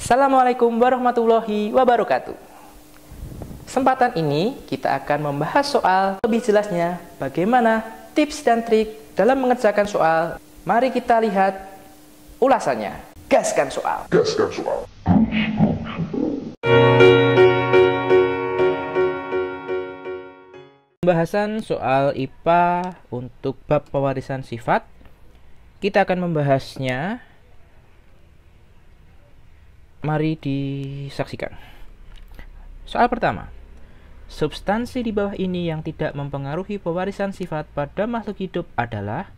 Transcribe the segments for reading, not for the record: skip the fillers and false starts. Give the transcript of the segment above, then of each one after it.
Assalamualaikum warahmatullahi wabarakatuh. Kesempatan ini kita akan membahas soal lebih jelasnya bagaimana tips dan trik dalam mengerjakan soal. Mari kita lihat ulasannya. Gaskan soal. Pembahasan soal IPA untuk bab pewarisan sifat. Kita akan membahasnya. Mari disaksikan. Soal pertama. Substansi di bawah ini yang tidak mempengaruhi pewarisan sifat pada makhluk hidup adalah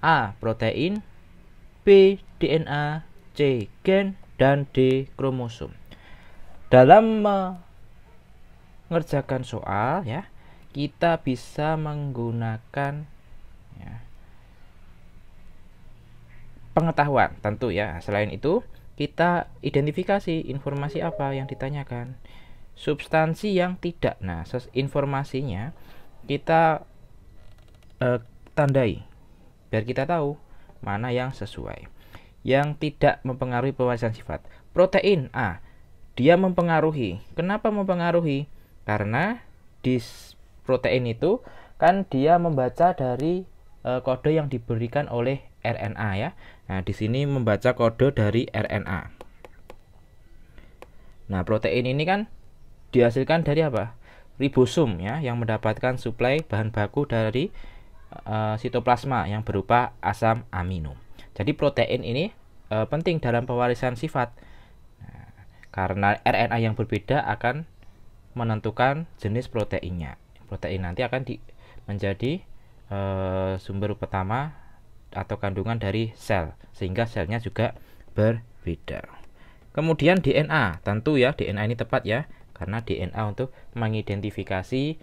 A. Protein, B. DNA, C. Gen, dan D. kromosom. Dalam mengerjakan soal ya, kita bisa menggunakan pengetahuan tentu ya. Selain itu, kita identifikasi informasi apa yang ditanyakan. Substansi yang tidak. Nah, informasinya kita tandai biar kita tahu mana yang sesuai. Yang tidak mempengaruhi pewarisan sifat. Protein A, dia mempengaruhi. Kenapa mempengaruhi? Karena di protein itu kan dia membaca dari kode yang diberikan oleh RNA ya. Nah, di sini membaca kode dari RNA. Nah, protein ini kan dihasilkan dari apa? Ribosom ya, yang mendapatkan suplai bahan baku dari sitoplasma yang berupa asam amino. Jadi protein ini penting dalam pewarisan sifat. Nah, karena RNA yang berbeda akan menentukan jenis proteinnya. Protein nanti akan menjadi sumber pertama atau kandungan dari sel, sehingga selnya juga berbeda. Kemudian DNA, tentu ya DNA ini tepat ya, karena DNA untuk mengidentifikasi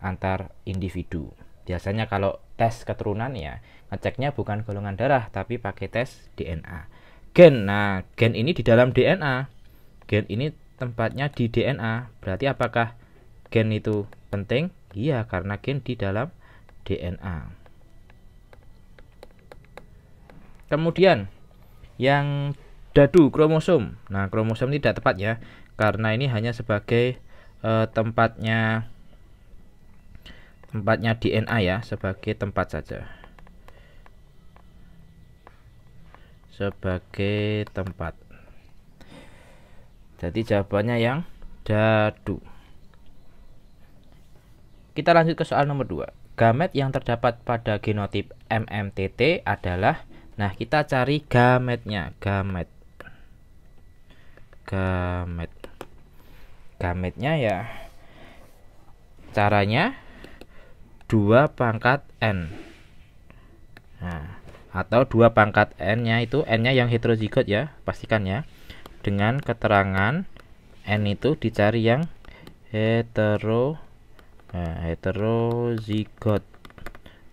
antar individu. Biasanya kalau tes keturunan ya ngeceknya bukan golongan darah tapi pakai tes DNA. Gen, nah gen ini di dalam DNA. Gen ini tempatnya di DNA. Berarti apakah gen itu penting? Iya, karena gen di dalam DNA. Kemudian yang dadu kromosom. Nah, kromosom tidak tepat ya, karena ini hanya sebagai tempatnya DNA ya, sebagai tempat saja. Sebagai tempat. Jadi jawabannya yang dadu. Kita lanjut ke soal nomor 2. Gamet yang terdapat pada genotip MMTT adalah, nah kita cari gametnya. Gametnya ya caranya 2 pangkat N. Nah, atau 2 pangkat N nya itu N nya yang heterozigot ya, pastikan ya. Dengan keterangan N itu dicari yang heterozigot.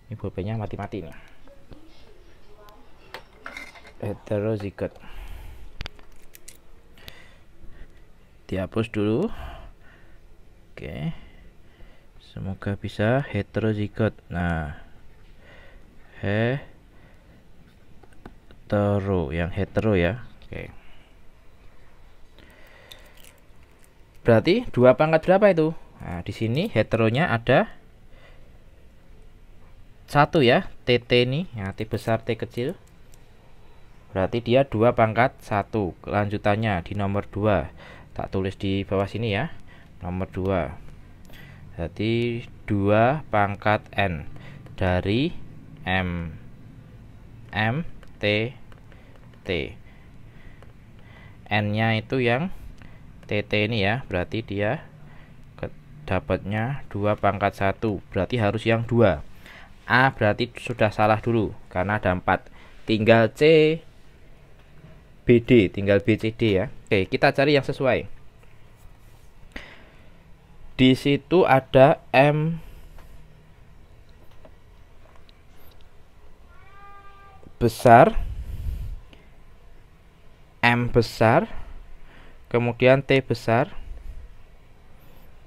Ini pulpennya mati-mati nih. Heterozigot. Dihapus dulu. Oke. Semoga bisa heterozigot. Nah, yang hetero ya. Oke. Berarti 2 pangkat berapa itu? Nah, di sini heteronya ada 1 ya, TT ini, ya, T besar T kecil. Berarti dia 2 pangkat 1. Kelanjutannya di nomor 2. Tak tulis di bawah sini ya. Nomor 2. Berarti 2 pangkat N dari T. N-nya itu yang TT ini ya. Berarti dia dapatnya 2 pangkat 1. Berarti harus yang 2. A berarti sudah salah dulu karena ada 4. Tinggal C, BD, tinggal BCD ya. Oke, kita cari yang sesuai. Di situ ada M besar, M besar, kemudian T besar,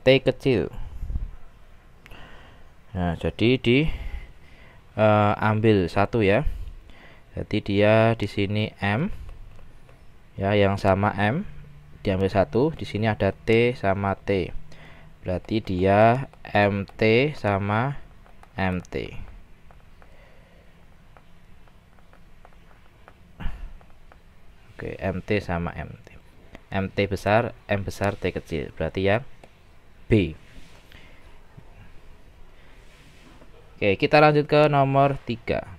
T kecil. Nah, jadi ambil 1 ya. Jadi dia di sini M Ya, yang sama M diambil satu, di sini ada T sama T. Berarti dia MT sama MT. Oke, MT sama MT. MT besar, M besar, T kecil. Berarti ya B. Oke, kita lanjut ke nomor 3.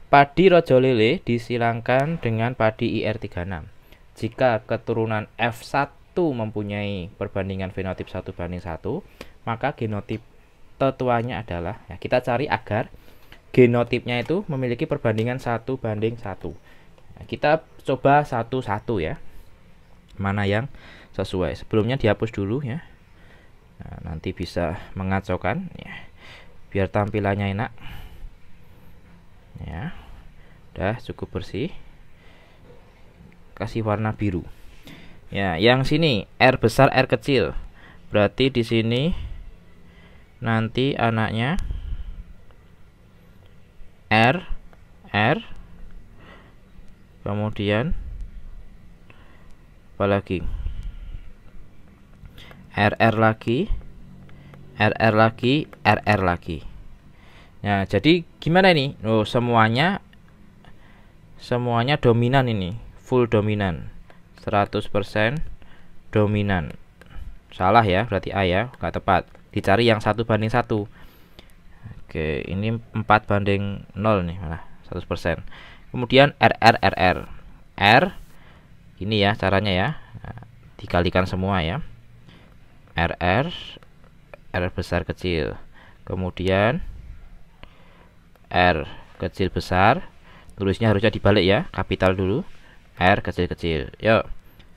Padi rojo lele disilangkan dengan padi IR36. Jika keturunan F1 mempunyai perbandingan fenotip 1:1, maka genotip tetuanya adalah, ya, kita cari agar genotipnya itu memiliki perbandingan 1:1. Nah, kita coba satu-satu ya, mana yang sesuai. Sebelumnya dihapus dulu ya. Nah, nanti bisa mengacaukan ya, biar tampilannya enak ya. Udah cukup bersih, kasih warna biru ya. Yang sini R besar R kecil, berarti di sini nanti anaknya R kemudian apa lagi, RR lagi, RR lagi, RR lagi. Nah, jadi gimana ini? Oh, semuanya dominan ini, full dominan, 100% dominan. Salah ya, berarti A ya, nggak tepat. Dicari yang 1:1. Oke, ini 4:0 nih, malah 100%. Kemudian RR R ini ya caranya ya. Nah, dikalikan semua ya. RR besar kecil. Kemudian R kecil besar. Tulisnya harusnya dibalik ya, kapital dulu. R kecil kecil. Yuk.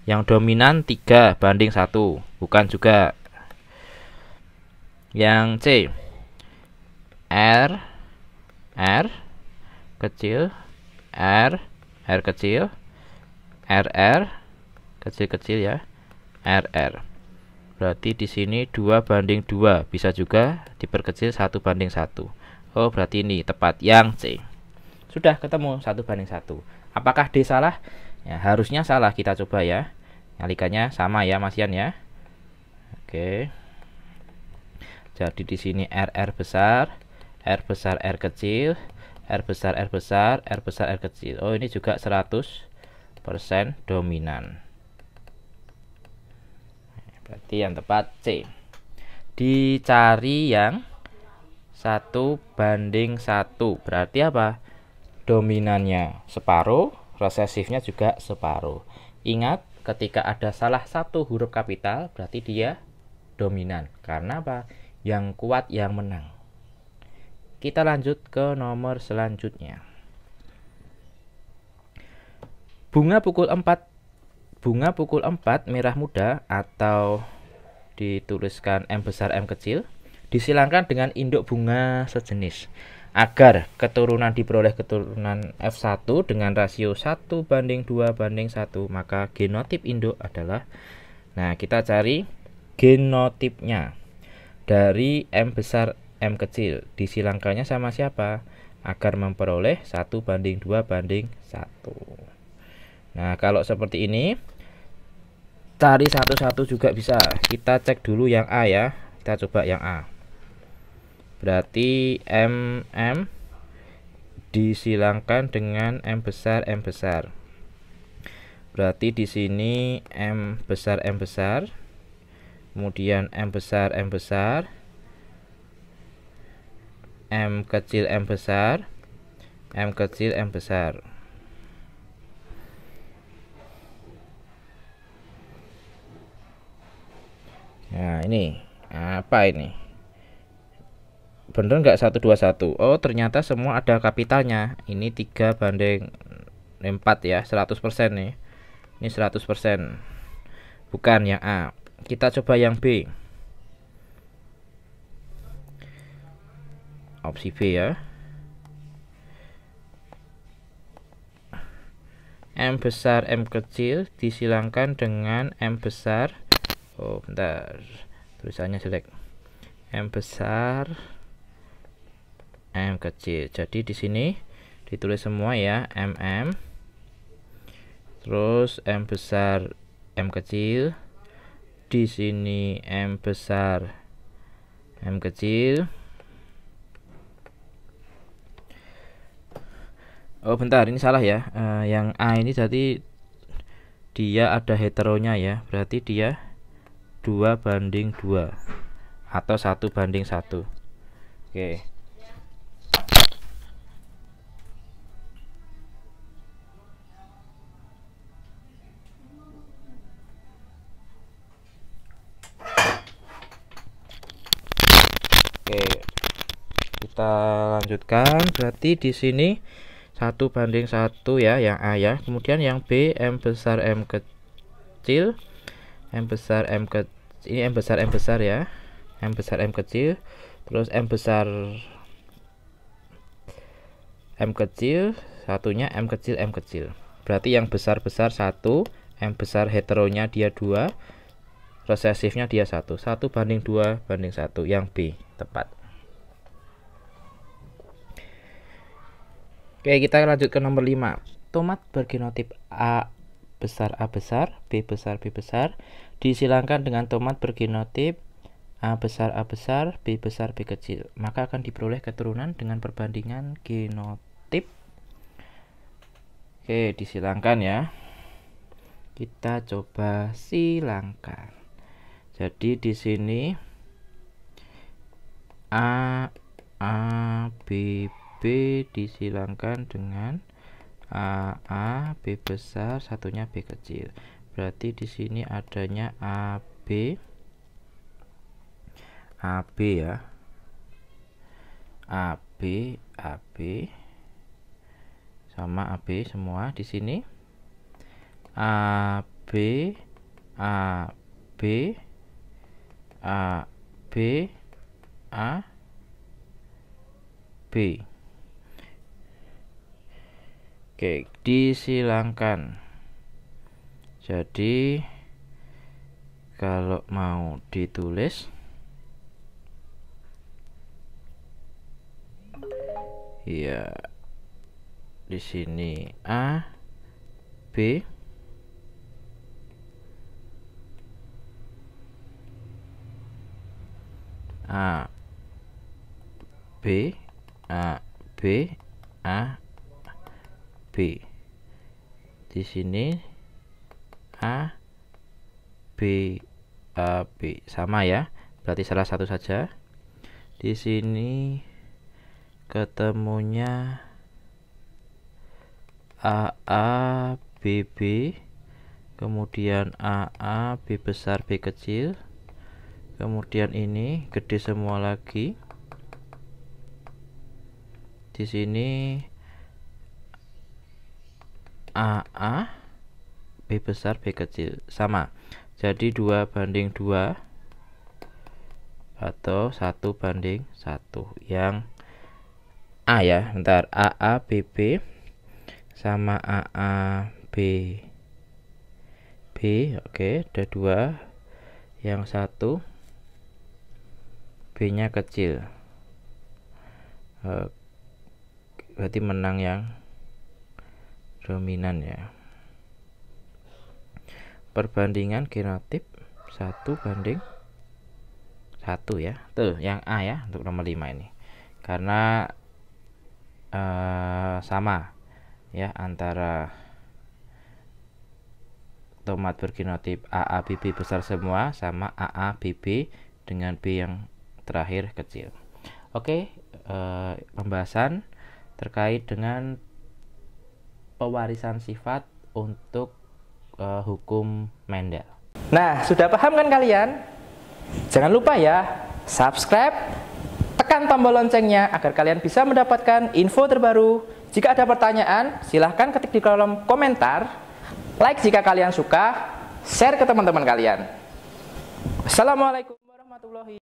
Yang dominan 3:1, bukan juga. Yang C, R kecil, R kecil, RR kecil-kecil ya, RR. Berarti di sini 2:2, bisa juga diperkecil 1:1. Oh, berarti ini tepat yang C. Sudah ketemu 1:1. Apakah D salah? Ya, harusnya salah. Kita coba ya. Nyalikannya sama ya, Masian ya. Oke. Jadi di sini RR besar, R besar R kecil, R besar R besar, R besar R kecil. Oh, ini juga 100% dominan. Berarti yang tepat C. Dicari yang 1:1. Berarti apa? Dominannya separuh, resesifnya juga separuh. Ingat, ketika ada salah satu huruf kapital, berarti dia dominan. Karena apa? Yang kuat yang menang. Kita lanjut ke nomor selanjutnya. Bunga pukul 4 merah muda, atau dituliskan M besar M kecil, disilangkan dengan induk bunga sejenis. Agar keturunan diperoleh keturunan F1 dengan rasio 1:2:1, maka genotip induk adalah, nah, kita cari genotipnya dari M besar M kecil. Disilangkannya sama siapa? Agar memperoleh 1:2:1. Nah, kalau seperti ini, cari satu-satu juga bisa. Kita cek dulu yang A ya. Kita coba yang A. Berarti M disilangkan dengan M besar M besar. Berarti di sini M besar M besar, kemudian M besar M besar, M kecil M besar, M kecil M besar. Nah, ini apa ini? Bener nggak 1:1? Oh, ternyata semua ada kapitalnya. Ini 3:4 ya, 100% nih. Ini 100%. Bukan yang A. Kita coba yang B. Opsi B ya. M besar M kecil disilangkan dengan M besar. Oh, bentar. Tulisannya jelek. M besar M kecil. Jadi di sini ditulis semua ya, MM terus M besar M kecil, di sini M besar M kecil. Oh bentar, ini salah ya. Yang A ini jadi dia ada heteronya ya, berarti dia 2:2 atau 1:1. Oke. Oke, kita lanjutkan. Berarti di sini 1:1 ya, yang A ya. Kemudian yang B M besar M kecil, M besar M kecil, ini M besar ya, M besar M kecil, terus M besar M kecil, satunya M kecil M kecil. Berarti yang besar 1, M besar heteronya dia 2, resesifnya dia 1. 1:2:1 yang B tepat. Oke, kita lanjut ke nomor 5. Tomat bergenotip A besar, B besar, B besar disilangkan dengan tomat bergenotip A besar, B besar, B kecil. Maka akan diperoleh keturunan dengan perbandingan genotip. Oke, disilangkan ya. Kita coba silangkan. Jadi di sini A B B disilangkan dengan A B besar, satunya B kecil. Berarti di sini adanya AB ya. AB sama AB semua di sini. AB A B B. Oke, disilangkan. Jadi kalau mau ditulis ya di sini A B A B di sini A B sama ya, berarti salah satu saja. Di sini ketemunya B, kemudian B besar B kecil, kemudian ini gede semua lagi. Di sini B besar B kecil sama, jadi 2:2 atau 1:1 yang A ya. Bentar, B sama B. Oke, ada 2, yang 1 B nya kecil, berarti menang yang dominan ya. Perbandingan genotip 1:1 ya. Tuh yang A ya untuk nomor 5 ini. Karena sama ya antara tomat bergenotip AABB besar semua sama AABB dengan B yang terakhir kecil. Oke, pembahasan terkait dengan pewarisan sifat untuk hukum Mendel. Nah, sudah paham kan kalian? Jangan lupa ya, subscribe, tekan tombol loncengnya agar kalian bisa mendapatkan info terbaru. Jika ada pertanyaan, silahkan ketik di kolom komentar. Like jika kalian suka, share ke teman-teman kalian. Wassalamualaikum warahmatullahi wabarakatuh.